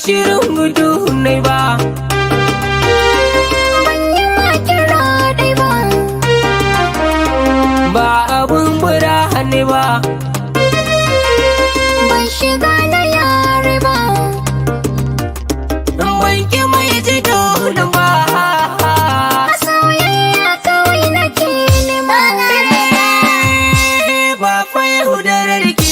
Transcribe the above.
shirin gudu ne ba. Ban yi ma kira dai ba. Ba abun bura ne ba. Ban shiga da yare ba. Ban ki mai ji dole ba. Soyayya kawai nake nema. Ba fa yaudarar ki